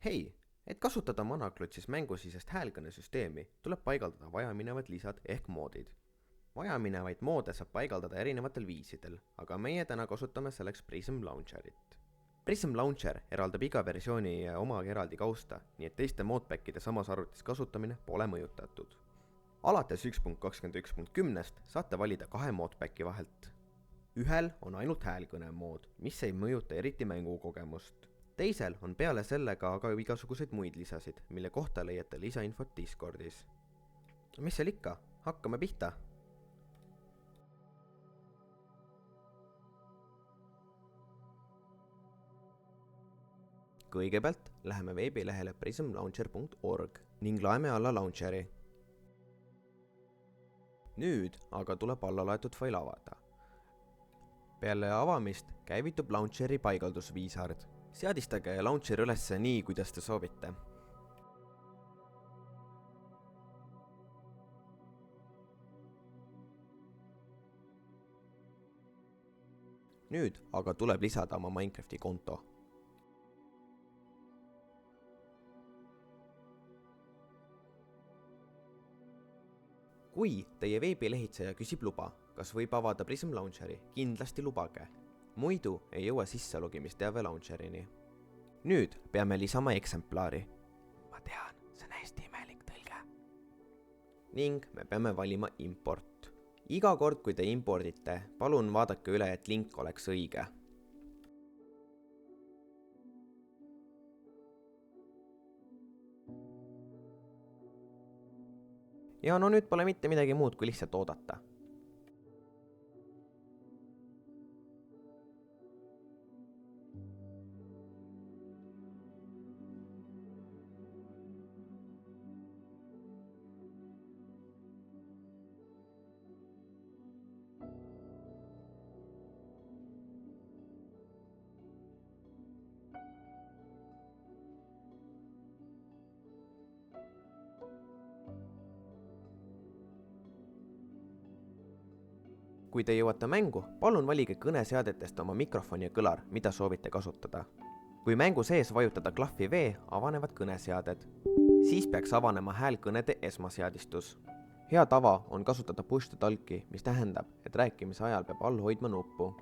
Hei, et kasutada Monaklotsis mängusisest häälkõnesüsteemi, tuleb paigaldada vajaminevad lisad ehk moodid. Vajaminevaid moode saab paigaldada erinevatel viisidel, aga meie täna kasutame selleks Prism Launcherit. Prism Launcher eraldab iga versiooni oma eraldi kausta, nii et teiste moodpackide samas arvutis kasutamine pole mõjutatud. Alates 1.21.10 saate valida 2 moodpacki vahelt. Ühel on ainult häälkõne mood, mis ei mõjuta eriti mängukogemust. Teisel on peale sellega aga igasuguseid muid lisasid, mille kohta leiate lisainfot Discordis. Mis seal ikka? Hakkame pihta! Kõigepealt läheme veebilehele prismlauncher.org ning laeme alla Launcheri. Nüüd aga tuleb alla laetud fail avada. Peale avamist käivitub Launcheri paigaldusviisard. Seadistage Launcher ülesse nii, kuidas te soovite. Nüüd aga tuleb lisada oma Minecrafti konto. Kui teie veebilehitseja küsib luba, kas võib avada Prism Launcheri, kindlasti lubage. Muidu ei jõua sisselogimisteave Launcherini. Nüüd peame lisama eksemplari. Ma tean, see on hästi imelik tõlge. Ning me peame valima import. Iga kord, kui te impordite, palun vaadake üle, et link oleks õige. Ja no nüüd pole mitte midagi muud, kui lihtsalt oodata. Kui te jõuate mängu, palun valige kõneseadetest oma mikrofon ja kõlar, mida soovite kasutada. Kui mängu sees vajutada klahvi V, avanevad kõneseaded. Siis peaks avanema häälkõnede esmaseadistus. Hea tava on kasutada push to talki, mis tähendab, et rääkimise ajal peab all hoidma nuppu.